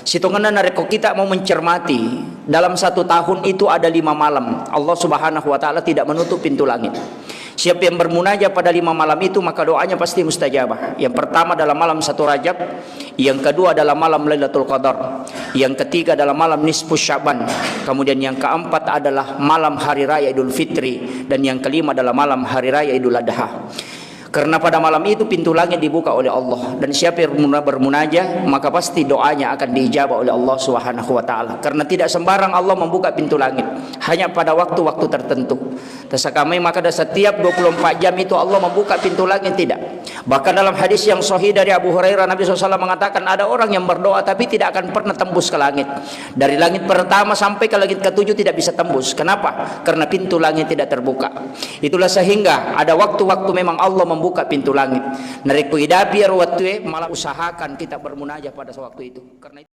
Situngan nareko kita mau mencermati dalam satu tahun itu ada 5 malam. Allah Subhanahu wa taala tidak menutup pintu langit. Siapa yang bermunajat pada 5 malam itu maka doanya pasti mustajabah. Yang pertama adalah malam 1 Rajab, yang kedua adalah malam Lailatul Qadar, yang ketiga adalah malam nisfus Sya'ban, kemudian yang keempat adalah malam hari raya Idul Fitri, dan yang kelima adalah malam hari raya Idul Adha. Karena pada malam itu pintu langit dibuka oleh Allah, dan siapa yang bermunajat maka pasti doanya akan diijabah oleh Allah Subhanahu wa taala. Karena tidak sembarang Allah membuka pintu langit, hanya pada waktu-waktu tertentu. Kami maka setiap 24 jam itu Allah membuka pintu langit tidak. Bahkan dalam hadis yang sahih dari Abu Hurairah, Nabi SAW mengatakan ada orang yang berdoa tapi tidak akan pernah tembus ke langit. Dari langit pertama sampai ke langit ke-7 tidak bisa tembus. Kenapa? Karena pintu langit tidak terbuka. Itulah sehingga ada waktu-waktu memang Allah membuka pintu langit. Narik kuidapi waktu malah usahakan kita bermunajat pada waktu itu. Karena